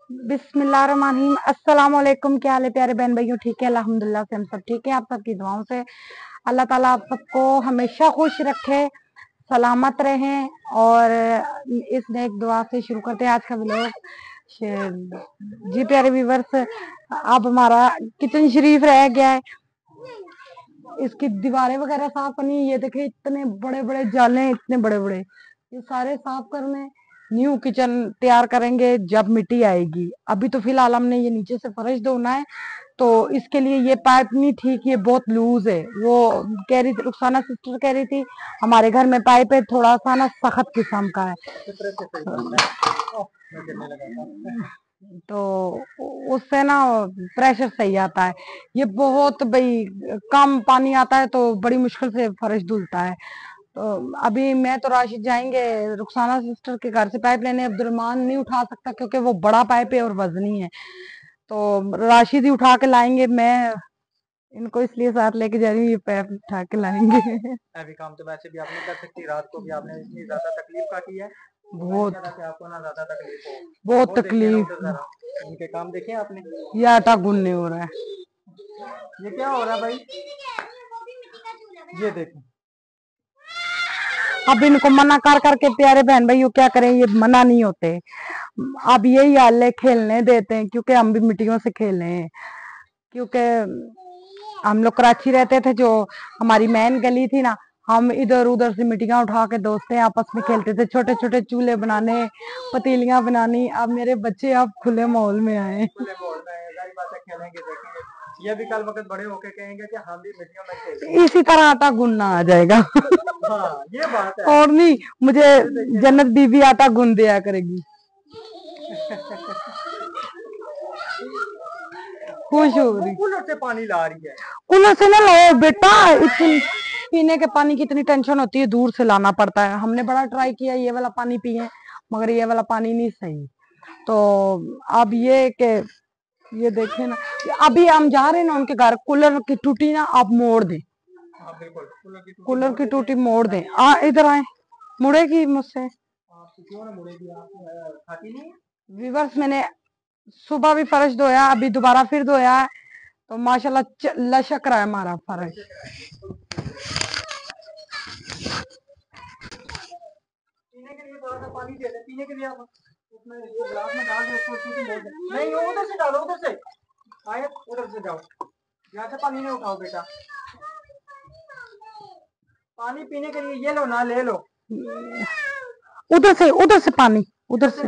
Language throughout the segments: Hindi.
बिस्मिल्लाहिर्रहमानिर्रहीम। अस्सलाम वालेकुम। क्या हाल है प्यारे बहन भाइयों? ठीक है, अल्हम्दुलिल्लाह से हम सब ठीक है। आप सबकी दुआओं से अल्लाह ताला आप सबको हमेशा खुश रखे, सलामत रहें। और इस नेक दुआ से शुरू करते हैं आज का व्लॉग। जी प्यारे व्यूवर्स, अब हमारा किचन शरीफ रह गया है, इसकी दीवारें वगैरह साफ करनी है। ये देखिए इतने बड़े बड़े जाले, इतने बड़े बड़े, ये सारे साफ करने। न्यू किचन तैयार करेंगे जब मिट्टी आएगी। अभी तो फिलहाल हमने ये नीचे से फर्श धोना है, तो इसके लिए ये पाइप नहीं ठीक, ये बहुत लूज है। वो कह रही थी, रुखसाना सिस्टर कह रही थी हमारे घर में पाइप है थोड़ा सा ना सख्त किस्म का है, तो उससे ना प्रेशर सही आता है। ये बहुत भाई कम पानी आता है तो बड़ी मुश्किल से फर्श धुलता है। तो अभी मैं तो राशिद जाएंगे रुखसाना सिस्टर के घर से पाइप लेने। अब्दुलरमान नहीं उठा सकता क्योंकि वो बड़ा पाइप है और वजनी है, तो राशिद ही उठा के लाएंगे। मैं इनको इसलिए साथ लेके जा रही हूँ, ये पाइप उठा के लाएंगे। अभी काम तो वैसे भी आप नहीं कर सकती, रात को भी आपने इतनी ज्यादा तकलीफ का की है, बहुत कि आपको ना ज्यादा तकलीफ हो। बहुत वो देखिए ना तकलीफ। उधर जरा, उनके काम देखे आपने। ये आटा गूंदने हो रहा है। ये क्या हो रहा है भाई? ये देखो, अब इनको मना कर करके प्यारे बहन भाइयों क्या करें, ये मना नहीं होते। अब यही हाल है, खेलने देते हैं क्योंकि हम भी मिट्टियों से खेले हैं। क्योंकि हम लोग कराची रहते थे, जो हमारी मेन गली थी ना, हम इधर उधर से मिट्टियां उठा के दोस्तें आपस में खेलते थे, छोटे छोटे चूल्हे बनाने, पतीलियां बनानी। अब मेरे बच्चे अब खुले माहौल में आए, खुले बोल रहे हैं, सारी बातें खेलेंगे देखेंगे। ये भी कल वक्त बड़े होके कहेंगे कि हम भी मिट्टियों में खेलते इसी तरह आटा गूंदना आ जाएगा। हैं। हाँ ये बात है। और नहीं, मुझे जन्नत बीबी आटा गूंद दिया करेगी, खुश हो रही। कूलर से पानी ला रही है। कूलर से ना लो बेटा, इतनी पीने के पानी की इतनी टेंशन होती है, दूर से लाना पड़ता है। हमने बड़ा ट्राई किया ये वाला पानी पिए, मगर ये वाला पानी नहीं सही। तो अब ये कि ये देखे ना, अभी हम जा रहे हैं ना उनके घर, कूलर की टूटी ना आप मोड़ दे, हाँ बिल्कुल, कूलर की टूटी मोड़ दे। आ इधर आए, मुड़ेगी मुझसे। क्यों ना मुड़ेगी, आप खाती नहीं है? विवर्स, मैंने सुबह भी फर्श धोया, अभी दोबारा फिर धोया है, तो माशाल्लाह लशक रहा है हमारा फर्श। पीने के लिए थोड़ा सा पानी दे दे, पीने के लिए आप उसमें गिलास में डाल दे, उसको सीटी मोड़ दे। नहीं उधर से डालो, उधर से आए, उधर से जाओ, यहाँ से पानी नहीं उठाओ बेटा। पानी पीने के लिए ये लो ना, ले लो। उधर से पानी, उधर से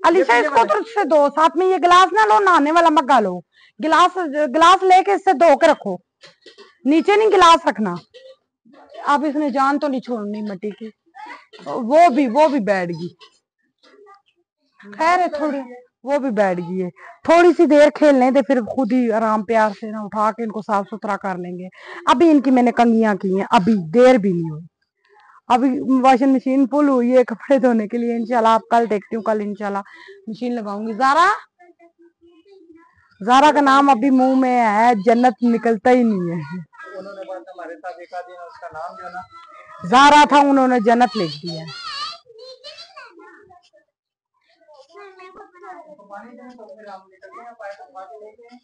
अलीशा, पीने इसको वाला उधर से दो। साथ में ये गिलास ना लो, नहाने वाला मग्गा लो। गिलास गिलास लेके इससे धो के रखो, नीचे नहीं गिलास रखना। अब इसने जान तो नहीं छोड़नी मिट्टी की, वो भी बैठ गई। खैर है, थोड़ी वो भी बैठ गई है। थोड़ी सी देर खेलने दे, फिर खुद ही आराम प्यार से ना उठा के इनको साफ सुथरा कर लेंगे। अभी इनकी मैंने कंघियां की हैं, अभी देर भी नहीं हुई। अभी वॉशिंग मशीन फुल हुई है कपड़े धोने के लिए। इंशाल्लाह आप कल देखती हूँ, कल इंशाल्लाह मशीन लगाऊंगी। जारा, जारा का नाम अभी मुंह में है, जन्नत निकलता ही नहीं है। उन्होंने बस हमारे साथ एक आदमी ने उसका नाम जो ना जारा था, उन्होंने जन्नत लिख दिया। तो पानी दें, तो फिर हम निकलते हैं, पाइप उठा के लेके,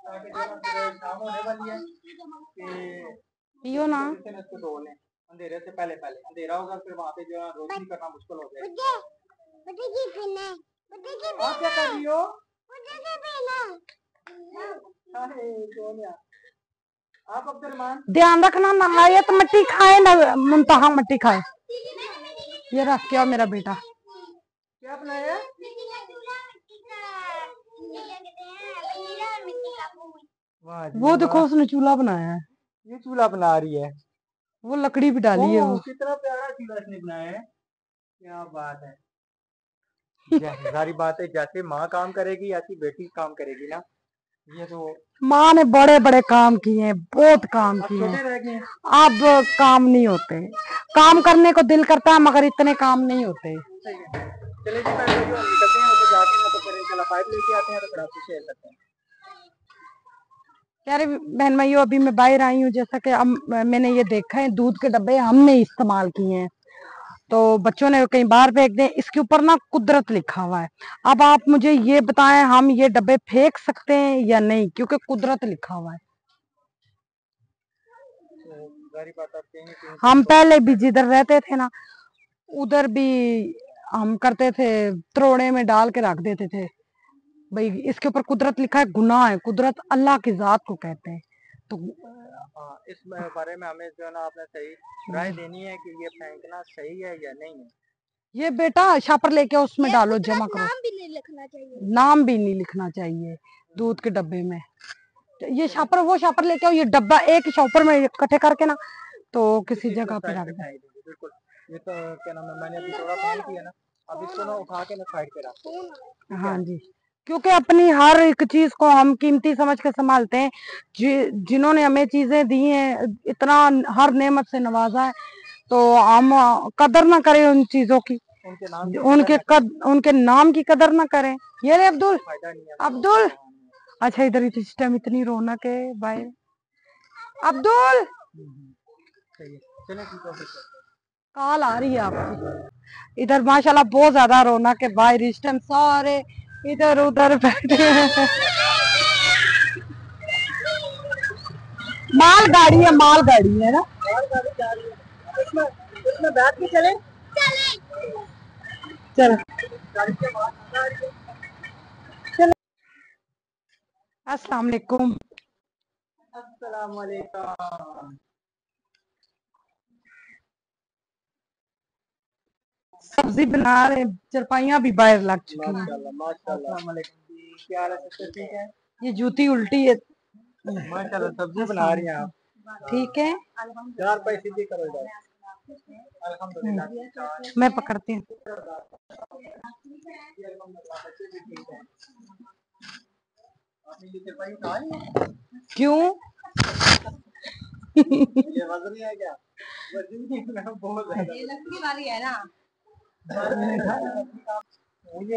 ताकि जो ना फिर शाम होने वाली है कि पियो ना। जिससे इसको धो लें अंधेरे से पहले। पहले अंधेरा होगा, फिर वहाँ पे जो है रोशनी करना मुश्किल हो जाएगा। आप क्या कर रही हो? अरे सोनिया, आप अब्दुलरमान ध्यान रखना नहायत मिट्टी खाए ना, मुंतहा मिट्टी खाए। ये रख क्या मेरा बेटा, क्या बनाया? वो देखो उसने चूल्हा बनाया है, ये चूल्हा बना रही है। वो लकड़ी भी डाली है वो। कितना प्यारा चूल्हा इसने बनाया है, क्या बात है। सारी बात है, जैसे माँ काम करेगी ऐसी बेटी काम करेगी ना। ये तो माँ ने बड़े बड़े काम किए हैं, बहुत काम किए छोटे हैं। रह गए हैं। अब काम नहीं होते, काम करने को दिल करता है मगर इतने काम नहीं होते। चलिए जी, पहले जो हम निकलते हैं उधर जाके ना, तो फिर इंशाल्लाह पाइप लेके आते हैं, तो फिर आपसे शेयर करते हैं। प्यारे बहन भाइयों, अभी मैं बाहर आई हूँ। जैसा कि अब मैंने ये देखा है, दूध के डब्बे हमने इस्तेमाल किए हैं, तो बच्चों ने कहीं बाहर फेंक दें। इसके ऊपर ना कुदरत लिखा हुआ है। अब आप मुझे ये बताएं, हम ये डब्बे फेंक सकते हैं या नहीं, क्योंकि कुदरत लिखा हुआ है। हम पहले भी जिधर रहते थे ना, उधर भी हम करते थे, त्रोड़े में डाल के रख देते थे। भाई इसके ऊपर कुदरत लिखा है, गुनाह है। कुदरत अल्लाह की जात को कहते हैं। तो इस बारे में हमें जो है ना आपने सही राय देनी है कि ये फेंकना सही है या नहीं है। ये बेटा शापर लेके उसमें डालो, जमा करो। नाम भी नहीं लिखना चाहिए। नाम भी नहीं लिखना चाहिए दूध के डब्बे में। ये शापर, वो शापर लेके आओ, ये डब्बा एक शापर में इकट्ठे करके ना, तो किसी जगह पे रख दो। बिल्कुल, ये तो क्या नाम है, मैंने अभी थोड़ा पानी किया ना, अब इसको ना उठा के ना साइड पे रख। हाँ जी, क्योंकि अपनी हर एक चीज को हम कीमती समझ के संभालते हैं। जिन्होंने हमें चीजें दी हैं, इतना हर नेमत से नवाजा है, तो हम कदर ना करें उन चीजों की, उनके नाम की कदर ना करें। ये रे अब्दुल, अब्दुल, अच्छा इधर इस टाइम इतनी रौनक है भाई। अब्दुल, कॉल आ रही है आपकी। इधर माशाल्लाह बहुत ज्यादा रौनक है भाई, इस टाइम सारे इधर उधर बैठे हैं। मालगाड़ी है, मालगाड़ी है ना। इसमें बैठ के चले चल अस्सलाम वालेकुम। अस्सलाम वालेकुम। सब्जी बना रहे, चरपाइयाँ भी बाहर लग चुकी हैं। माशाल्लाह माशाल्लाह। अस्सलाम वालेकुम जी, क्या हाल है, सब ठीक है? ये जूती उल्टी है। माशाल्लाह सब्जी बना रही हैं आप। ठीक है, 4 पैसे सीधे करो इधर। अल्हम्दुलिल्लाह। मैं पकड़ती हूँ। क्यों? ये वजन नहीं है क्या? वजन नहीं है, बहुत ज्यादा। ये लकड़ी वाली है ना। ये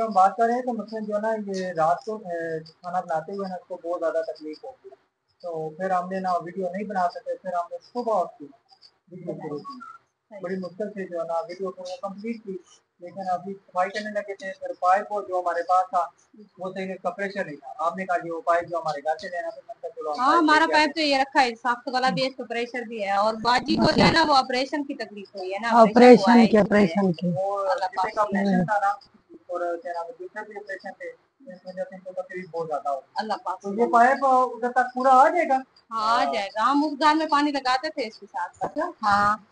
हम बात कर रहे हैं तो मतलब जो है ना, ये रात को खाना बनाते हुए ना उसको बहुत ज़्यादा तकलीफ होती है, तो फिर हमने ना वीडियो नहीं बना सके, फिर हमने सुबह उसकी वीडियो शुरू की। बड़ी मुश्किल से जो है ना वीडियो को कंप्लीट की, लेकिन अभी सफाई करने लगे थे, फिर पाइप को जो हमारे पास था वो सही का प्रेशर नहीं था। आपने कहा वो पाइप जो हमारे घर से लेना, फिर मैंने कहा चलो हाँ, हमारा पाइप तो ये रखा है, सख्त वाला भी है, इसको प्रेशर भी है। और बाजी को जो है ना वो ऑपरेशन की तकलीफ हुई है ना, ऑपरेशन की, ऑपरेशन की। ऑपरेशन था ना, और क्या नाम है, दूसरे भी ऑपरेशन थे, इस वजह से इनको तकलीफ बहुत ज्यादा हो। अल्लाह पाक। तो ये पाइप उधर तक पूरा आ जाएगा? हाँ आ जाएगा, हम उस घर में पानी लगाते थे इसके साथ। अच्छा, हाँ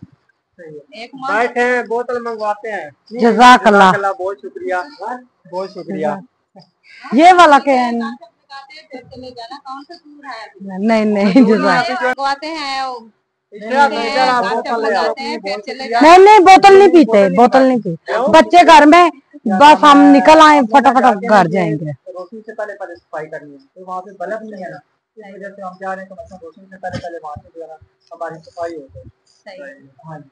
एक बैठे हैं, बोतल मंगवाते हैं। जज़ाकल्लाह। बहुत शुक्रिया, बहुत शुक्रिया। ये वाला क्या है ना? चले जाना, कौन सा दूर है? नहीं नहीं, मंगवाते हैं, नहीं नहीं, बोतल नहीं पीते, बोतल नहीं पीते बच्चे घर में। बस हम निकल आए फटाफट घर जाएंगे। रोशनी से पहले पहले सफाई करनी है, तो वहाँ पे बल्ब नहीं है ना, इस वजह से हम जा रहे हैं, तो मतलब रोशनी से पहले पहले वहाँ से जो है ना हमारी सफाई हो जाए। हाँ जी,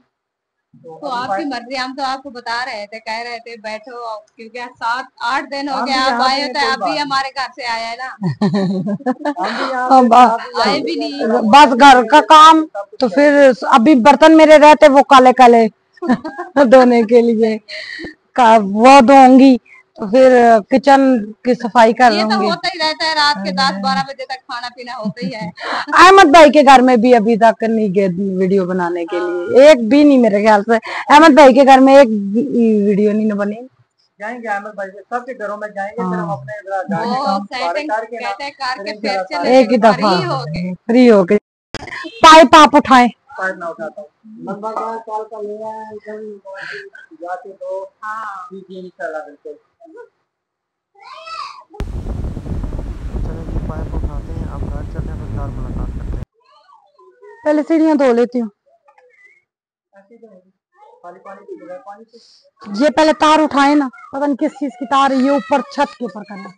तो आपकी मर्जी, हम तो आपको बता रहे थे, कह रहे थे बैठो, क्योंकि 7-8 दिन हो गए आप आए हो, तो आप भी हमारे घर से आए है ना। आए भी नहीं, बस घर का काम, तो फिर अभी बर्तन मेरे रहते वो काले काले धोने के लिए वो धोऊंगी, तो फिर किचन की सफाई कर ये तो लूंगी। होता ही रहता है, रात के 10-12 बजे तक खाना पीना होता ही है। अहमद भाई के घर में भी अभी तक नहीं गए वीडियो बनाने के लिए, एक भी नहीं मेरे ख्याल से। अहमद भाई के घर में एक वीडियो नहीं बनी। जाएंगे अहमद भाई से, सबके घरों में जाएंगे, फिर हम अपने एक ही दफा फ्री हो के पाइप आप उठाए। पाइप ना उठाता हूँ, लंबा कॉल का ले आए जाके, तो ठीक है इंशाल्लाह बिल्कुल। चलिए पाइप उठाते हैं, अब घर चलते हैं, फिर घर मुलाकात करते हैं। पहले सीढ़ियाँ धो लेती हूँ। ये पहले तार उठाए ना, पता नहीं किस चीज की तार है, ये ऊपर छत के ऊपर करना।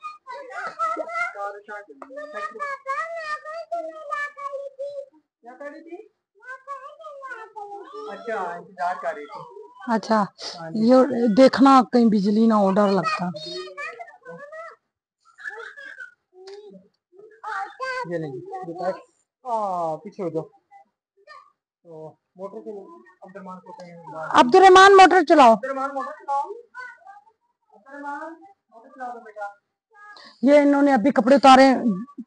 अच्छा, इंतजार कर रही थी। अच्छा, ये देखना कहीं बिजली ना हो, डर लगता। ये नहीं, पीछे हो जाओ। तो मोटर से अब्दुलरहमान को कहें, अब्दुलरहमान मोटर चलाओ। अब्दुलरहमान मोटर चलाओ, अब्दुलरहमान मोटर चलाओ बेटा। ये इन्होंने अभी कपड़े उतारे,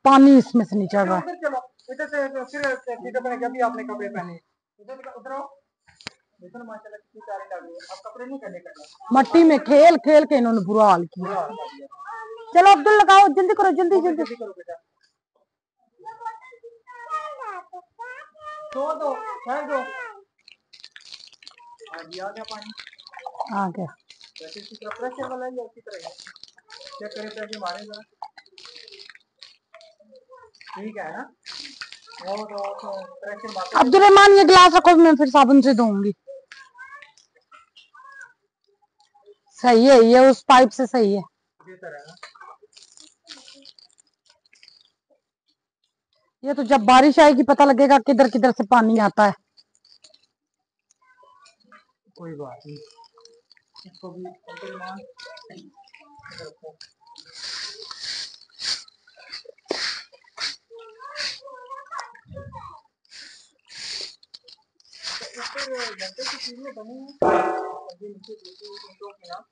पानी इसमें से नहीं चढ़ रहा है। चलो इधर से फिर मैंने जब भी आपने कपड़े पहने उधर आओ, देखो ना माशाल्लाह कितनी प्यारी लग रही है। अब कपड़े नहीं करने मट्टी में खेल खेल के इन्होंने बुरा हाल किया। चलो अब्दुल लगाओ, जल्दी करो, जल्दी जल्दी करो बेटा। तो दो फेंक दो। आ गया पानी, आ गया। जैसे इसी तरह प्रेशर वाला ही उसी तरह है। चेक करें प्रेशर मारेगा, ठीक है ना। वो तो प्रेशर मारते। अब्दुलरहमान ये गिलास रखो, मैं फिर साबुन से धोऊंगी। सही है, ये उस पाइप से सही है। बेहतर है ना। ये तो जब बारिश आएगी पता लगेगा किधर किधर से पानी आता है। कोई बात नहीं, इसको भी अब्दुलरहमान रखो। घंटे की चीज में बनी है नीचे ना।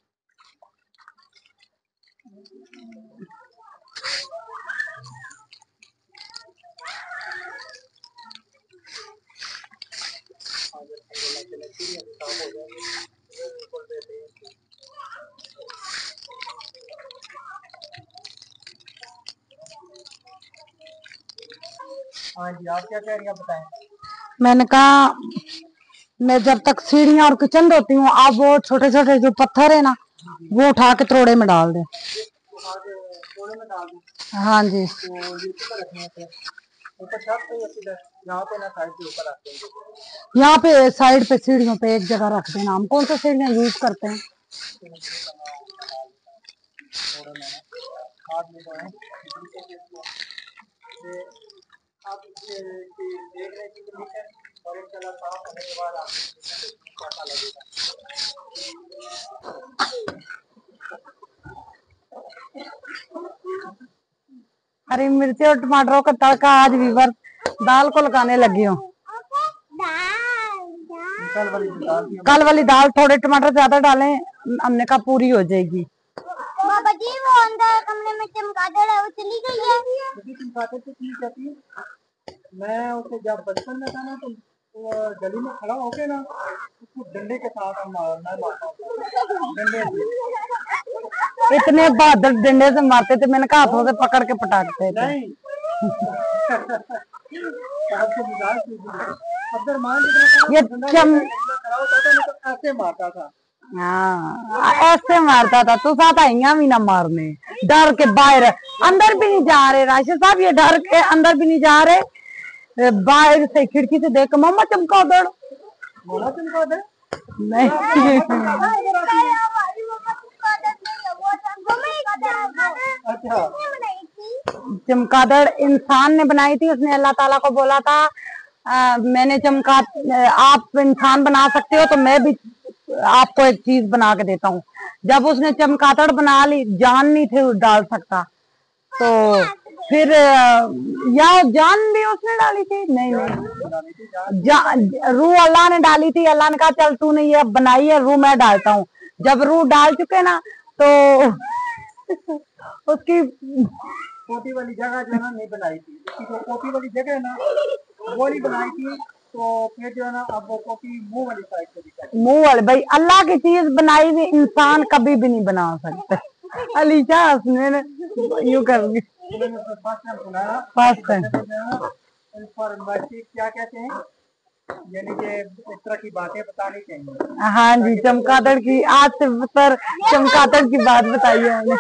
हाँ जी, आप क्या कह रही हैं बताएं। मैंने कहा मैं जब तक सीढ़ियाँ और किचन धोती हूँ, आप वो छोटे छोटे जो पत्थर है ना, वो उठा के थोड़े में डाल दें। थोड़े में डाल दूं? हाँ जी। तो ये ऊपर रखने थे, ऊपर छत पे या किधर? यहाँ पे ना साइड पे ऊपर रखते हैं। यहाँ पे साइड पे सीढ़ियों पे एक जगह रख देना। हम कौन सा सीढ़ियाँ यूज करते हैं। हाथ में तो है आप देख रहे हैं कि और इंशाल्लाह साफ होने के बाद आपको पता लगेगा। हरी मिर्ची और टमाटरों का तड़का आज वीवर दाल को लगाने लगी हूँ। कल वाली दाल थोड़े टमाटर ज्यादा डालें, हमने कहा पूरी हो जाएगी। बाबा जी वो अंदर कमरे में चमगादड़ है, वो चली गई है। चमगादड़ तो ठीक जाती है। मैं उसे जब बचपन में था ना तो गली में खड़ा होके ना उसको डंडे के साथ मारता डंडे से। इतने बहादुर डंडे से मारते थे, मैंने कहा हाथों से पकड़ के पटाखते थे। नहीं ये ऐसे मारता था। हाँ ऐसे मारता था। तो साथ आईया भी ना मारने, डर के बाहर अंदर भी नहीं जा रहे। राशिद साहब ये डर के अंदर भी नहीं जा रहे, बाहर से खिड़की से देख मामा चमगादड़, मामा चमगादड़ नहीं अच्छा चमगादड़ इंसान ने बनाई थी। उसने अल्लाह ताला को बोला था मैंने आप इंसान बना सकते हो तो मैं भी आपको एक चीज बना के देता हूँ। जब उसने चमगादड़ बना ली, जान नहीं थे डाल सकता, तो फिर या जान भी उसने डाली थी। नहीं रूह अल्लाह ने डाली थी। अल्लाह ने कहा चल तूने ये बनाई है, रूह मैं डालता हूँ। जब रूह डाल चुके ना तो उसकी पोटी वाली जगह जो है ना नहीं बनाई थी। उसकी जो पोटी वाली जगह है ना वो नहीं बनाई थी, तो फिर जो है ना अब वो पोटी मुंह वाली साइड से दिखाई। मुंह वाले भाई, अल्लाह की चीज बनाई हुई इंसान कभी भी नहीं बना सकते। अलीशा हंसने यूं करूंगी। फर्स्ट टाइम क्या कहते हैं, यानी कि इस तरह की बातें बतानी चाहिए। हाँ जी, चमगादड़ की आज से सर चमगादड़ की बात बताइए हमने।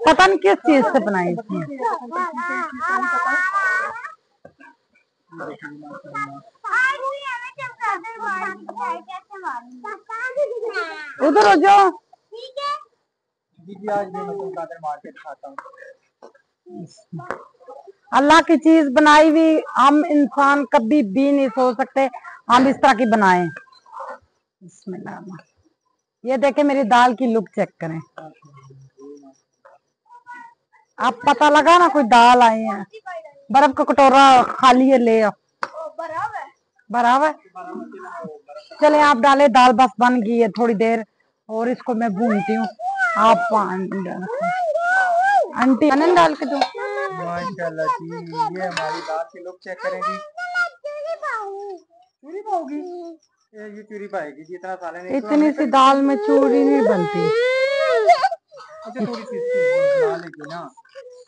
पता नहीं किस चीज से बनाई थी। उधर हो जाओ। दीदी आज मैं चमगादड़ मार के दिखाता हूँ। अल्लाह की चीज बनाई हुई हम इंसान कभी भी नहीं सोच सकते हम इस तरह की बनाए। ये देखे मेरी दाल की लुक चेक करें। आप पता लगा ना कोई दाल आई है। बर्फ का कटोरा खाली है, ले आओ। बराबर चले आप डाले, दाल बस बन गई है, थोड़ी देर और इसको मैं भूनती हूँ। आप आंटी आनंद डाल के दो। माशाल्लाह जी, ये हमारी दाल के लोग चेक करेंगी। चूरी पाओगी? ये चूरी पाएगी जी, इतना साले ने इतनी सी दाल में चूरी नहीं बनती। अच्छा थोड़ी सी डाल लेगी ना,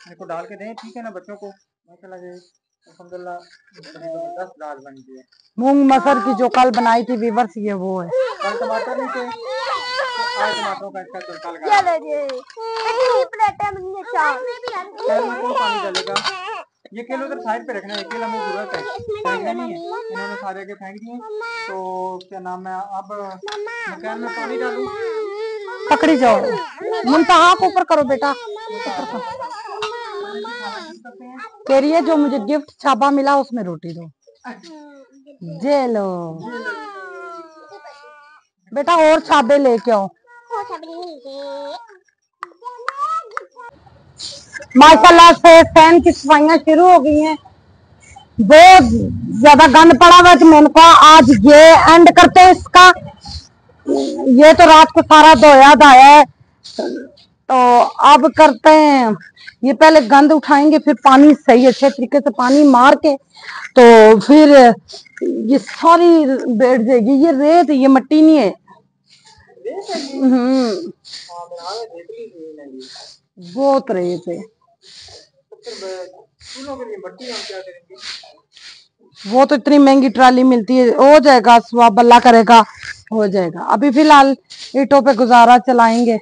मेरे को डाल के दें, ठीक है ना बच्चों को। माशाल्लाह जी अल्हम्दुलिल्लाह जबरदस्त दाल बन गई है। मूंग मसर की जो कल बनाई थी वीवर्स, ये वो है। कल टमाटर नहीं थे, आज टमाटरों का इसका तड़का लगा। कौन पानी डालेगा? ये केले उधर साइड पे रखना है, केला हमें जरूरत है, फेंकना नहीं है। इन्होंने सारे के फेंक दिए, तो क्या नाम है, अब मकान में पानी डालूं? पकड़ी जाओ, मुंतहा को ऊपर करो बेटा। कह रही है जो मुझे गिफ्ट छापा मिला उसमें रोटी दो। जे लो बेटा, और छाबे लेके आओ। माशाल्लाह से फैन की सफाइयां शुरू हो गई हैं। बहुत ज्यादा गंद पड़ा हुआ, तो मैंने कहा आज ये एंड करते हैं इसका। ये तो रात को सारा धोया धाया है, तो अब करते हैं, ये पहले गंद उठाएंगे, फिर पानी सही अच्छे तरीके से पानी मार के, तो फिर ये सारी बैठ जाएगी। ये रेत, ये मट्टी नहीं है। बहुत रेत है। वो तो इतनी महंगी ट्राली मिलती है, हो जाएगा, स्वाब अल्लाह करेगा हो जाएगा। अभी फिलहाल ईंटों पे गुजारा चलाएंगे।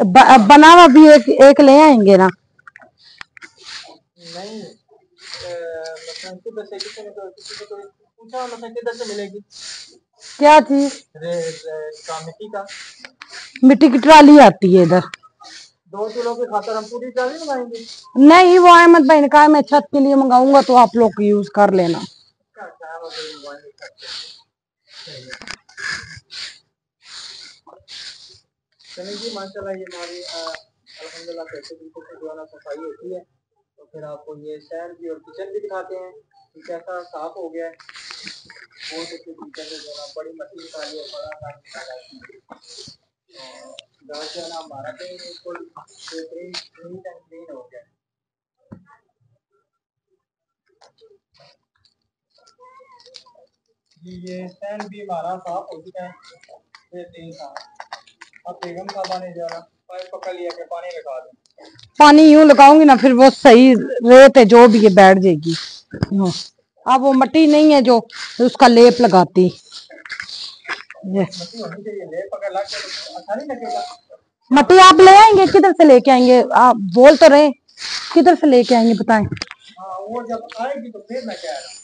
बना हुआ भी एक ले आएंगे ना। नहीं किधर से मिलेगी? क्या चीज? मिट्टी का, मिट्टी की ट्राली आती है इधर। 2 किलो की खातर हम पूरी ट्राली मंगाएंगे? नहीं, वो अहमद भाई ने कहा मैं छत के लिए मंगाऊंगा, तो आप लोग यूज कर लेना। चलिए जी माशाल्लाह, ये हमारी अल्हम्दुलिल्लाह कैसे बिल्कुल से जो है ना सफाई होती है। तो फिर आपको ये शहर भी और किचन भी दिखाते हैं कि कैसा साफ हो गया है। बहुत अच्छी किचन है, जो ना बड़ी मछली निकाली है, बड़ा काम निकाला है। दाल जो है ना हमारा भी बिल्कुल बेहतरीन नीट एंड क्लीन हो गया। ये स्टैंड भी हमारा साफ हो चुका है, बेहतरीन साफ। अब बेगम साहबा ने जो है पाइप पकड़ लिया कि पानी लगा दें। पानी यूं लगाऊंगी ना, फिर वो सही रेत है जो भी ये बैठ जाएगी। अब वो मट्टी नहीं है जो उसका लेप लगाती। मट्टी आप ले आएंगे? किधर से लेके आएंगे? आप बोल तो रहे, किधर से लेके आएंगे बताएं। वो जब आएगी तो फिर मैं कह रहा हूँ।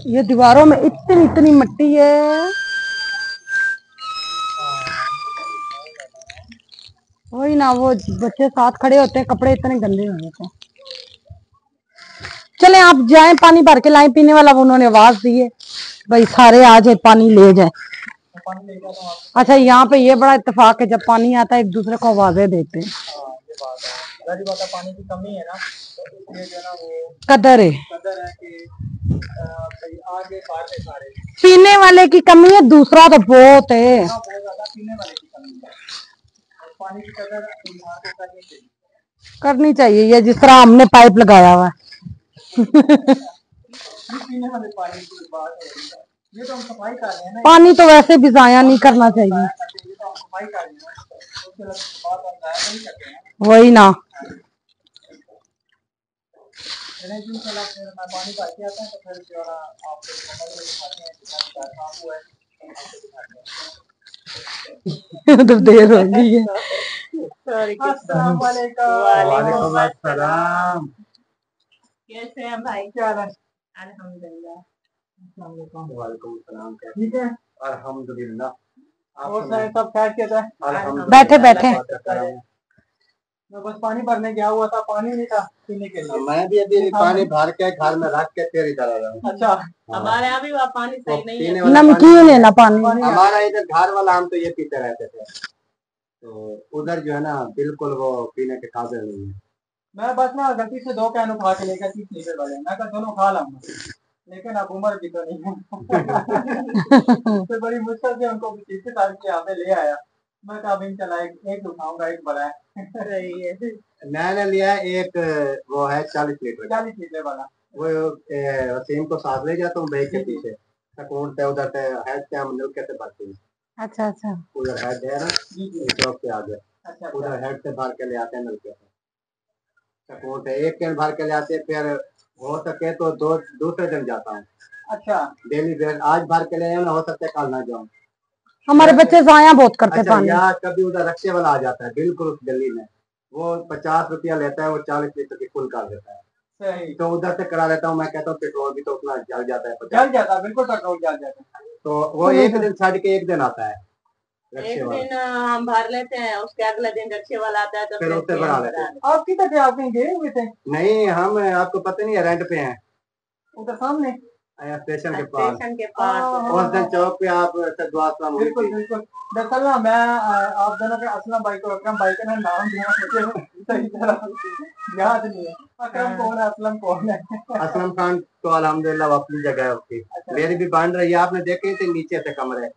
ये दीवारों में इतनी इतनी मिट्टी है। वही ना, वो बच्चे साथ खड़े होते हैं, कपड़े इतने गंदे हो जाते हैं। चले आप जाएं, पानी भर के लाएं पीने वाला। उन्होंने आवाज दी है भाई सारे आ जाए पानी ले जाए। अच्छा, यहाँ पे ये बड़ा इत्तेफाक है, जब पानी आता है एक दूसरे को आवाजें देते हैं। पानी की कमी है ना, तो इसलिए जो ना वो कदर है कि आगे बाहर सारे पीने वाले की कमी है, दूसरा तो बहुत है। पीने वाले की कमी है, पानी की कदर करनी चाहिए, ये जिस तरह हमने पाइप लगाया हुआ है। पीने वाले पानी की बात है, ये तो हम सफाई कर रहे हैं ना। पानी तो वैसे भी जाया नहीं करना चाहिए, ये तो हम सफाई कर रहे हैं, उसके बाद हम जाया नहीं करते हैं। वही ना। मैं पानी भर के आता हूँ, तो फिर जो है आपको दिखाते हैं, तो देर हो गई है। अस्सलाम वालेकुम। अस्सलाम। कैसे हैं भाई? क्या हाल है? अल्हम्दुलिल्लाह। वालेकुम सलाम। ठीक है अल्हम्दुलिल्लाह। और सब खैरियत है? बैठे बैठे मैं बस पानी भरने गया हुआ था, पानी नहीं था पीने के लिए। मैं भी अभी पानी भर के घर में रख के फिर इधर आ रहा हूँ। अच्छा, हमारे यहाँ भी वहाँ पानी सही नहीं है। नमकीन है ना पानी। हमारा इधर घर वाला हम तो ये पीते रहते थे। तो उधर जो है ना बिल्कुल वो पीने के काबिल नहीं है। मैं बस ना गलती से 2 कैन उठा के लेकर 30 लीटर वाले, मैं कहा दोनों खा लाऊंगा, लेकिन अब उम्र भी तो नहीं है। तो बड़ी मुश्किल से उनको 30 साल के यहाँ पे ले आया। मैं कहा अब इंशाल्लाह एक उठाऊंगा, एक बड़ा है। सही है। मैंने लिया है एक, वो है 40 लीटर का। 40 लीटर वाला। वो वसीम को साथ ले जाता हूँ बैग के पीछे, सकून से उधर से हेड से हम मिल कैसे भरते हैं। अच्छा अच्छा। उधर हेड है ना, चौक के आगे, अच्छा, उधर हेड से भर के ले आते हैं नलके से, सकून से एक कैन भर के ले आते हैं। फिर हो सके तो दूसरे दिन जाता हूँ। अच्छा, डेली बेस आज भर के ले आया ना, हो सकता है कल ना जाऊँ। हमारे बच्चे जाया बहुत करते अच्छा, पानी। या कभी उधर रक्शे वाला आ जाता है बिल्कुल उस गली में, वो 50 रुपया लेता है, वो 40 लीटर की फुल कर देता है। सही। तो उधर से करा लेता हूँ। मैं कहता हूँ पेट्रोल भी तो उतना जल जाता है, जल जाता है, बिल्कुल पेट्रोल जल जाता है। तो वो एक दिन छाड़ के एक दिन आता है रक्शे एक वाला, दिन हम भर लेते हैं, उसके अगले दिन रक्शे वाला आता है तो फिर उससे भरा लेते हैं। आप किधर थे, आप कहीं गए हुए थे? नहीं, हम आपको पता नहीं है रेंट पे हैं, उधर सामने स्टेशन के पास। स्टेशन के पास। उस दिन चौक पे आप दुआ सलाम हुई बिल्कुल थी। बिल्कुल। दरअसल ना मैं आप दोनों के असलम भाई को अकरम भाई का ना नाम दिया, मुझे सही तरह याद नहीं है। अकरम कौन है, असलम कौन है? असलम खान तो अल्हम्दुलिल्लाह वो अपनी जगह है उसकी। अच्छा। मेरी भी बन रही है, आपने देखे थे नीचे से कमरे।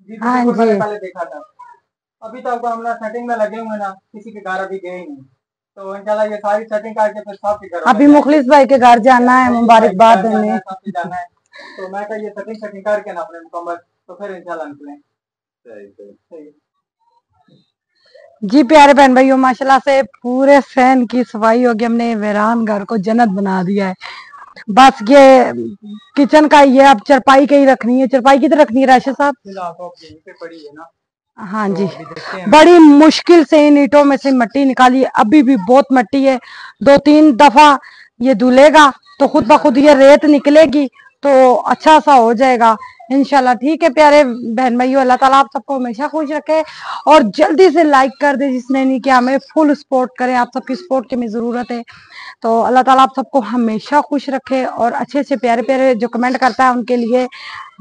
जी हाँ बिल्कुल, जी। मैंने पहले देखा था। अभी तक हम लोग सेटिंग में लगे हुए ना, किसी के घर अभी गए ही नहीं। तो इंशाल्लाह ये सारी सेटिंग करके फिर सबके घर अभी मुखलिस भाई के घर जाना है मुबारकबाद देने। सबके जाना है। तो मैं कहा ये सेटिंग करके ना अपने मुकम्मल, तो फिर इंशाल्लाह निकलें। सही। जी प्यारे बहन भाइयों, माशाल्लाह से पूरे फैन की सफाई होगी, हमने वीरान घर को जन्नत बना दिया है। बस ये किचन का ये अब चरपाई कहीं रखनी है, चरपाई किधर रखनी है राशिद साहब? फिलहाल तो यहीं पे पड़ी है ना। हाँ तो जी, अभी देखते हैं। बड़ी मुश्किल से इन ईंटों में से मिट्टी निकाली है, अभी भी बहुत मिट्टी है। 2-3 दफा ये धुलेगा तो खुद ब खुद ये रेत निकलेगी, तो अच्छा सा हो जाएगा इंशाल्लाह। ठीक है प्यारे बहन भाइयों, अल्लाह ताला आप सबको हमेशा खुश रखे और जल्दी से लाइक कर दे जिसने नहीं किया, हमें फुल सपोर्ट करें, आप सबकी सपोर्ट की हमें जरूरत है। तो अल्लाह ताला आप सबको हमेशा खुश रखे और अच्छे अच्छे प्यारे प्यारे जो कमेंट करता है उनके लिए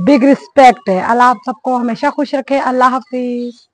बिग रिस्पेक्ट है। अल्लाह आप सबको हमेशा खुश रखे। अल्लाह हाफिज।